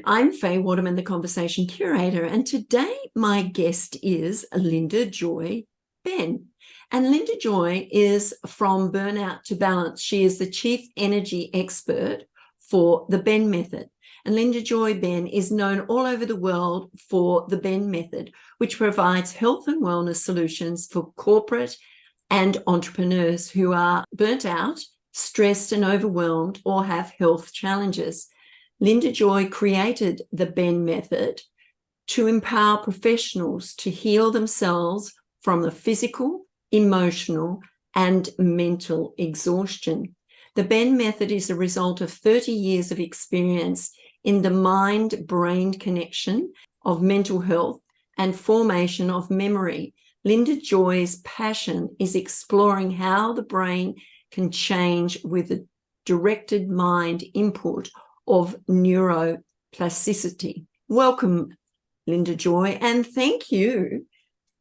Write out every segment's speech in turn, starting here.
I'm Faye Waterman, the Conversation Curator, and today my guest is Linda Joy Benn. And Linda Joy is from Burnout to Balance. She is the Chief Energy Expert for the Benn Method. And Linda Joy Benn is known all over the world for the Benn Method, which provides health and wellness solutions for corporate and entrepreneurs who are burnt out, stressed and overwhelmed, or have health challenges. Linda Joy created the Benn Method to empower professionals to heal themselves from the physical, emotional, and mental exhaustion. The Benn Method is a result of 30 years of experience in the mind-brain connection of mental health and formation of memory. Linda Joy's passion is exploring how the brain can change with a directed mind input of neuroplasticity. Welcome, Linda Joy, and thank you.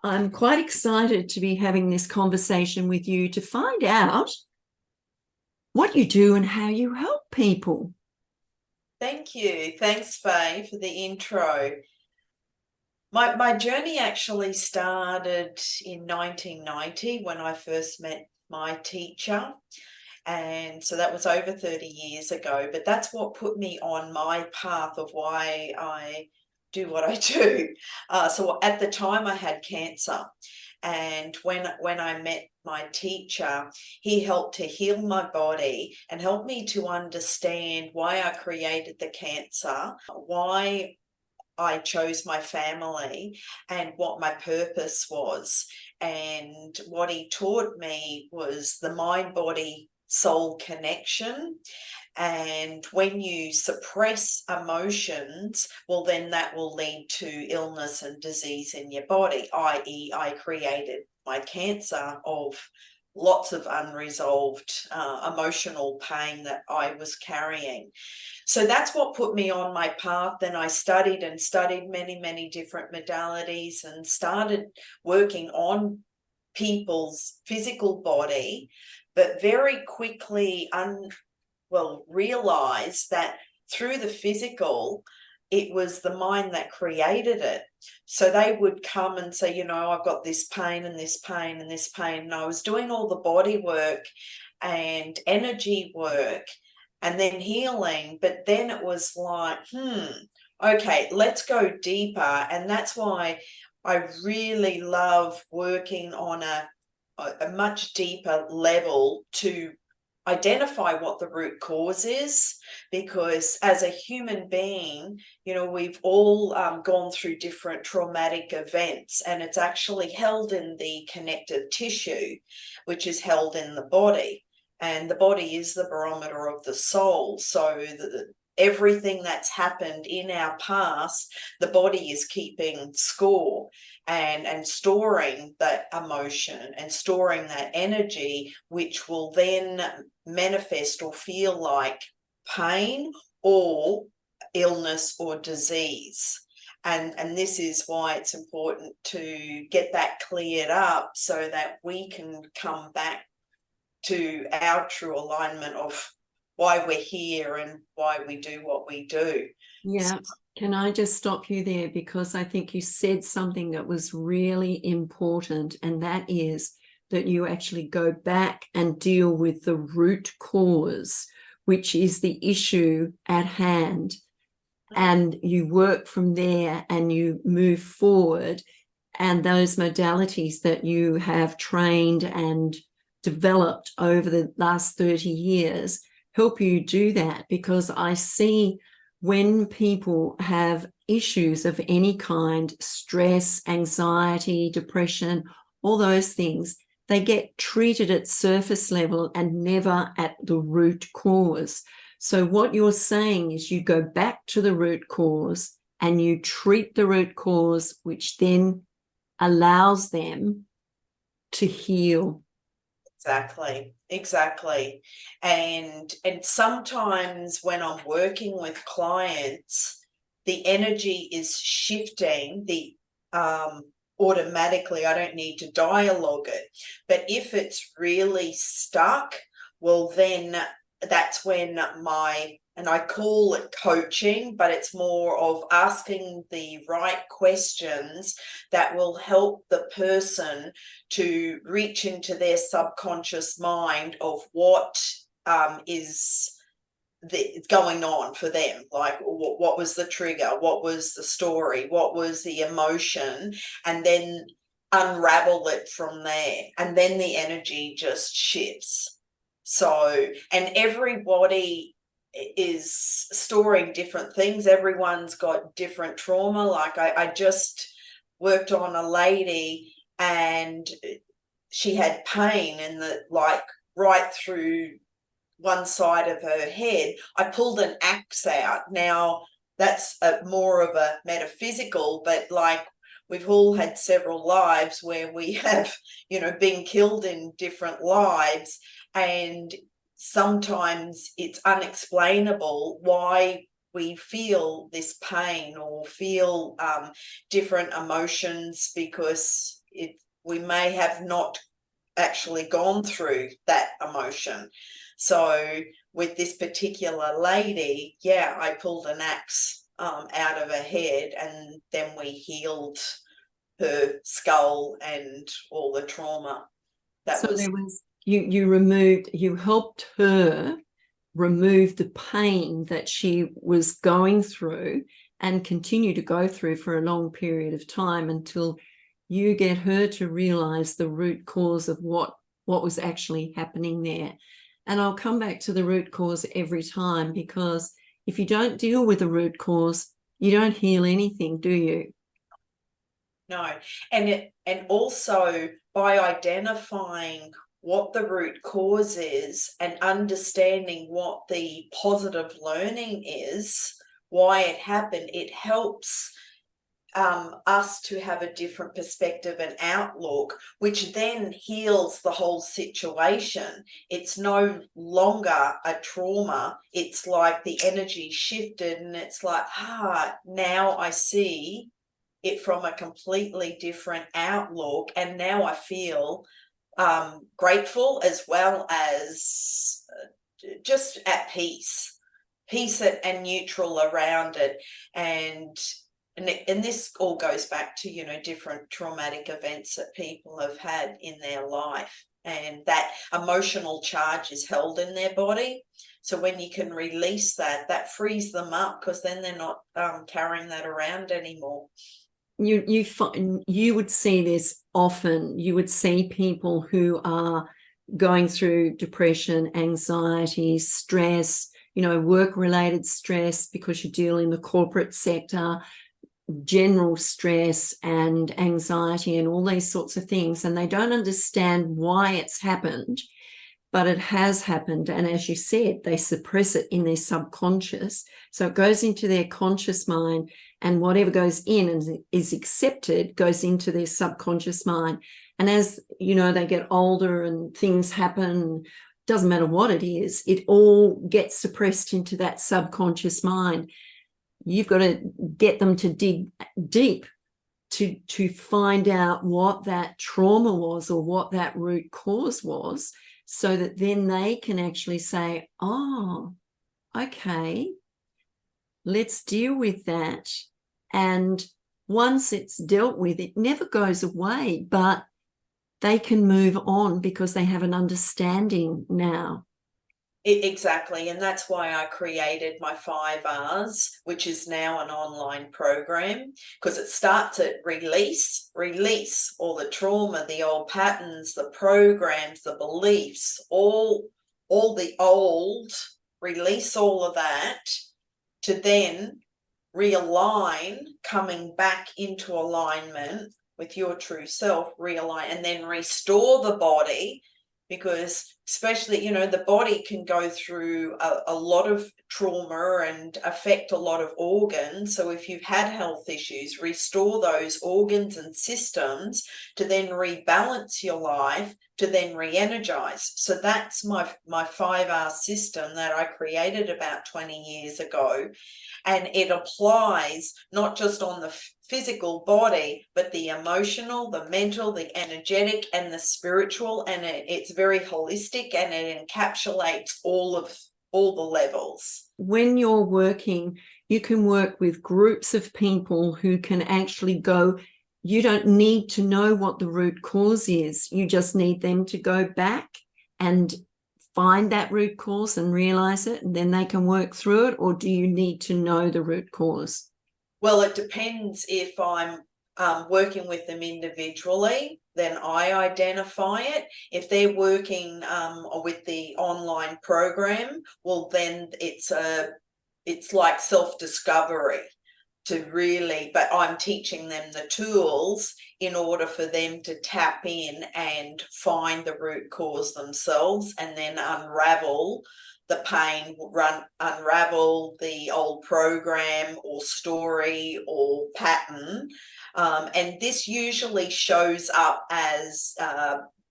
I'm quite excited to be having this conversation with you to find out what you do and how you help people. Thank you. Thanks, Faye, for the intro. My journey actually started in 1990 when I first met my teacher. And so that was over 30 years ago, but that's what put me on my path of why I do what I do. So at the time I had cancer, and when I met my teacher, he helped to heal my body and help me to understand why I created the cancer, why I chose my family, and what my purpose was. And what he taught me was the mind-body soul connection. And when you suppress emotions, well, then that will lead to illness and disease in your body, i.e. I created my cancer of lots of unresolved emotional pain that I was carrying. So that's what put me on my path. Then I studied many different modalities and started working on people's physical body, but very quickly realized that through the physical, it was the mind that created it. So they would come and say, I've got this pain and this pain and this pain. And I was doing all the body work and energy work and then healing. But then it was like, okay, let's go deeper. And that's why I really love working on a much deeper level to identify what the root cause is, because as a human being, we've all gone through different traumatic events, and it's actually held in the connective tissue, which is held in the body, and the body is the barometer of the soul. So everything that's happened in our past, the body is keeping score and storing that emotion and storing that energy, which will then manifest or feel like pain or illness or disease. And this is why it's important to get that cleared up so that we can come back to our true alignment of why we're here and why we do what we do. Yeah. Can I just stop you there? Because I think you said something that was really important, and that is that you actually go back and deal with the root cause, which is the issue at hand. And you work from there and you move forward. And those modalities that you have trained and developed over the last 30 years help you do that, because I see when people have issues of any kind, stress, anxiety, depression, all those things, they get treated at surface level and never at the root cause. So what you're saying is you go back to the root cause and you treat the root cause, which then allows them to heal. Exactly. And sometimes when I'm working with clients, the energy is shifting automatically. I don't need to dialogue it. But if it's really stuck, well, then that's when my and I call it coaching, but it's more of asking the right questions that will help the person to reach into their subconscious mind of what is going on for them, like what was the trigger, what was the story, what was the emotion, and then unravel it from there, and then the energy just shifts. So, and everybody is storing different things. Everyone's got different trauma. Like I just worked on a lady, and she had pain in the, like, right through one side of her head. I pulled an axe out. Now that's more of a metaphysical, but like, we've all had several lives where we have, been killed in different lives, and sometimes it's unexplainable why we feel this pain or feel different emotions, because we may have not actually gone through that emotion. So with this particular lady, yeah, I pulled an axe out of her head, and then we healed her skull and all the trauma. So there was, you helped her remove the pain that she was going through and continue to go through for a long period of time, until you get her to realize the root cause of what was actually happening there. And I'll come back to the root cause every time, because if you don't deal with the root cause, you don't heal anything, do you? No. And also, by identifying what the root cause is and understanding what the positive learning is, why it happened, it helps us to have a different perspective and outlook, which then heals the whole situation. It's no longer a trauma. It's like the energy shifted, and it's like, now I see it from a completely different outlook, and now I feel grateful, as well as just at peace and neutral around it. And this all goes back to, different traumatic events that people have had in their life, and that emotional charge is held in their body. So when you can release that, that frees them up, because then they're not carrying that around anymore. You would see this often. You would see people who are going through depression, anxiety, stress, work-related stress, because you deal in the corporate sector, general stress and anxiety and all these sorts of things, and they don't understand why it's happened, but it has happened. And as you said, they suppress it in their subconscious, so it goes into their conscious mind, and whatever goes in and is accepted goes into their subconscious mind. And as they get older and things happen, doesn't matter what it is, it all gets suppressed into that subconscious mind. You've got to get them to dig deep to find out what that trauma was, or what that root cause was, so that then they can actually say, oh, okay, let's deal with that. And once it's dealt with, it never goes away, but they can move on because they have an understanding now. Exactly. And that's why I created my 5 R's, which is now an online program, because it starts at release all the trauma, the old patterns, the programs, the beliefs, all the old, release all of that, to then realign, coming back into alignment with your true self, realign, and then restore the body. Because especially, the body can go through a lot of trauma and affect a lot of organs. So if you've had health issues, restore those organs and systems to then rebalance your life, to then re-energize. So that's my 5R system that I created about 20 years ago. And it applies not just on the physical body, but the emotional, the mental, the energetic, and the spiritual. And it's very holistic, and it encapsulates all of all the levels. When you're working, you can work with groups of people who can actually go, you don't need to know what the root cause is. You just need them to go back and find that root cause and realize it, and then they can work through it? Or do you need to know the root cause? Well, it depends. If I'm working with them individually, then I identify it. If they're working with the online program, well, then it's like self-discovery to really, but I'm teaching them the tools in order for them to tap in and find the root cause themselves, and then unravel the pain, unravel the old program or story or pattern. And this usually shows up as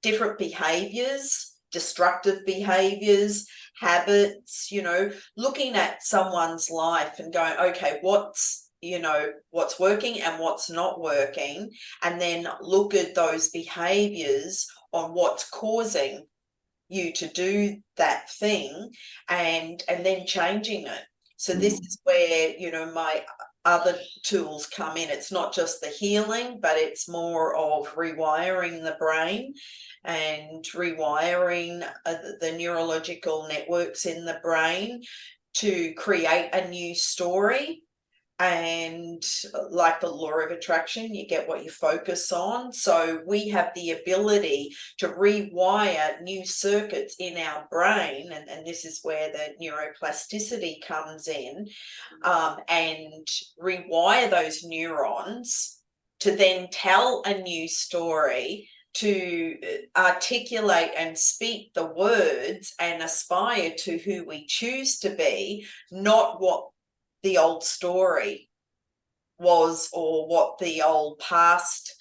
different behaviors, destructive behaviors, habits, looking at someone's life and going, okay, what's working and what's not working, and then look at those behaviors on what's causing you to do that thing, and then changing it. So this is where my other tools come in. It's not just the healing, but it's more of rewiring the brain and rewiring the neurological networks in the brain to create a new story. And like the law of attraction, you get what you focus on. So we have the ability to rewire new circuits in our brain, and this is where the neuroplasticity comes in, and rewire those neurons to then tell a new story, to articulate and speak the words and aspire to who we choose to be, not what the old story was or what the old past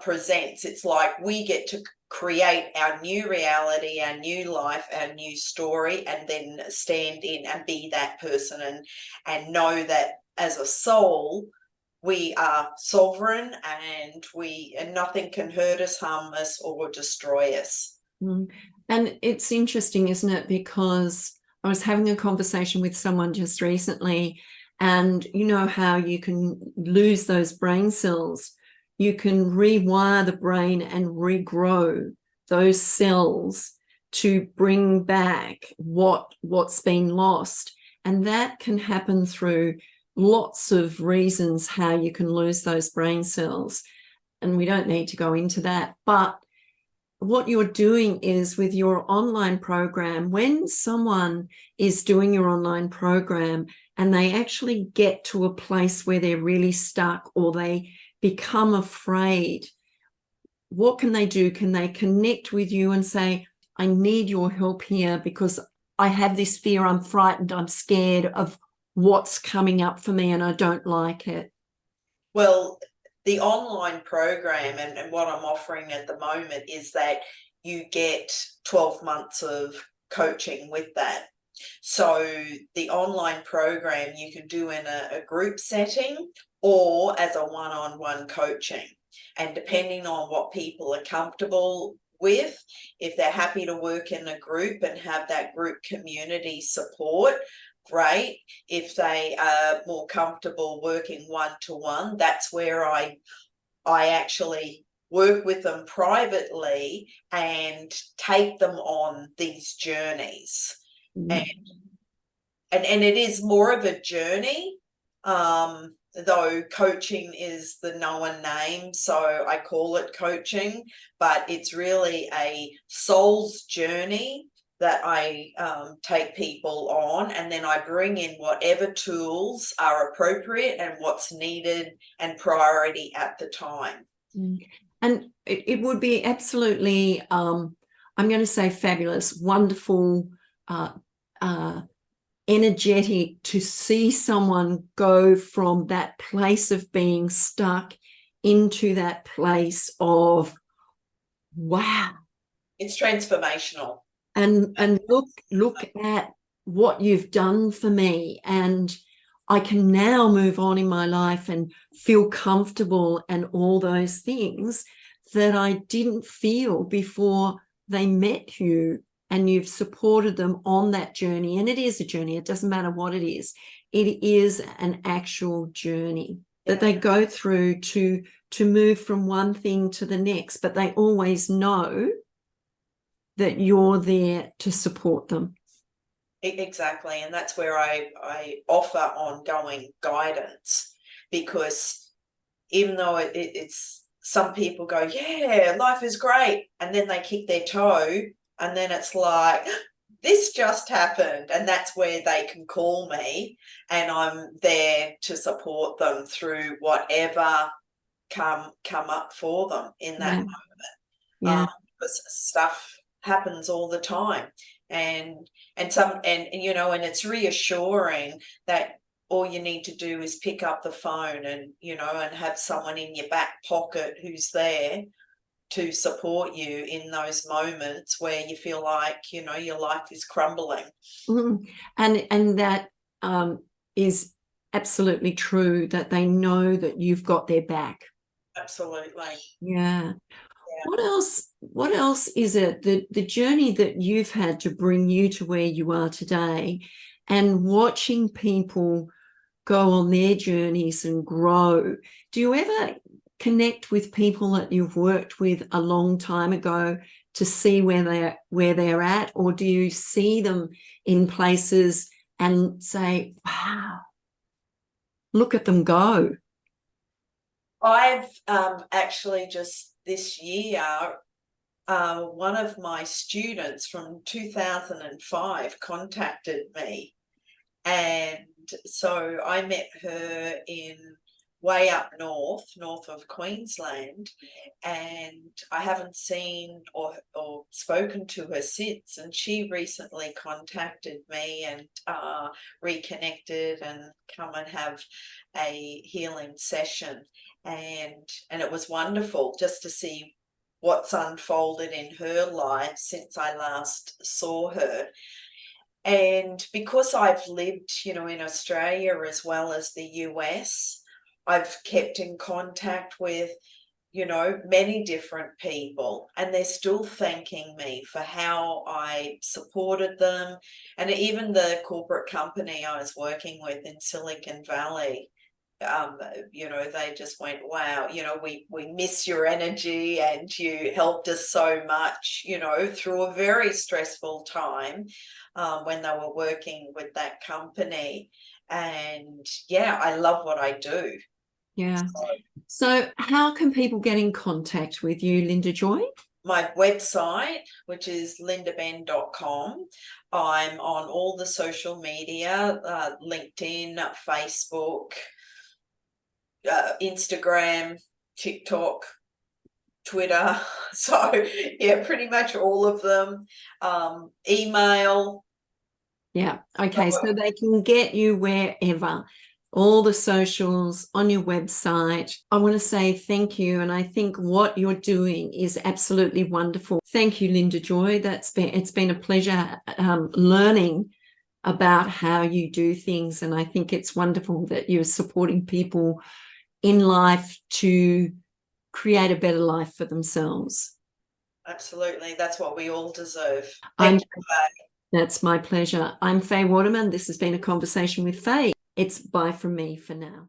presents. It's like we get to create our new reality, our new life, our new story, and then stand in and be that person, and know that as a soul we are sovereign, and nothing can hurt us, harm us, or destroy us. And it's interesting, isn't it? Because I was having a conversation with someone just recently, and you know how you can lose those brain cells. You can rewire the brain and regrow those cells to bring back what's been lost. And that can happen through lots of reasons how you can lose those brain cells. And we don't need to go into that. But what you're doing is, with your online program, when someone is doing your online program and they actually get to a place where they're really stuck or they become afraid, what can they do? Can they connect with you and say, I need your help here because I have this fear, I'm frightened, I'm scared of what's coming up for me and I don't like it? Well, the online program and what I'm offering at the moment is that you get 12 months of coaching with that. So the online program you can do in a group setting or as a one-on-one coaching. And depending on what people are comfortable with, if they're happy to work in a group and have that group community support, great. If they are more comfortable working one-to-one, that's where I actually work with them privately and take them on these journeys. And it is more of a journey, though coaching is the known name, so I call it coaching, but it's really a soul's journey that I take people on, and then I bring in whatever tools are appropriate and what's needed and priority at the time. And it would be absolutely, I'm going to say fabulous, wonderful, energetic to see someone go from that place of being stuck into that place of, wow. It's transformational. And look at what you've done for me, and I can now move on in my life and feel comfortable and all those things that I didn't feel before they met you and you've supported them on that journey. And it is a journey. It doesn't matter what it is. It is an actual journey that they go through to move from one thing to the next, but they always know that you're there to support them. Exactly. And that's where I offer ongoing guidance, because even though it's some people go, yeah, life is great, and then they kick their toe, and then it's like, this just happened, and that's where they can call me, and I'm there to support them through whatever come up for them in that moment. Because stuff happens all the time, and it's reassuring that all you need to do is pick up the phone and have someone in your back pocket who's there to support you in those moments where you feel like your life is crumbling. And that is absolutely true, that they know that you've got their back. Absolutely. Yeah. What else is it, the journey that you've had to bring you to where you are today, and watching people go on their journeys and grow? Do you ever connect with people that you've worked with a long time ago to see where they're at, or do you see them in places and say, wow, look at them go? I've actually just this year, one of my students from 2005 contacted me, and so I met her in way up north of Queensland, and I haven't seen or spoken to her since. And she recently contacted me and reconnected and come and have a healing session, and it was wonderful just to see what's unfolded in her life since I last saw her. And because I've lived, in Australia as well as the US, I've kept in contact with, many different people, and they're still thanking me for how I supported them. And even the corporate company I was working with in Silicon Valley, they just went, wow, we miss your energy, and you helped us so much, through a very stressful time when they were working with that company. And yeah, I love what I do. Yeah. So how can people get in contact with you, Linda Joy? My website, which is lindabenn.com. I'm on all the social media, LinkedIn, Facebook, Instagram, TikTok, Twitter. So yeah, pretty much all of them. Email. Yeah. Okay. So they can get you wherever, all the socials, on your website. I want to say thank you. And I think what you're doing is absolutely wonderful. Thank you, Linda Joy. It's been a pleasure learning about how you do things. And I think it's wonderful that you're supporting people in life to create a better life for themselves. Absolutely. That's what we all deserve. That's my pleasure. I'm Faye Waterman. This has been A Conversation with Faye. It's bye from me for now.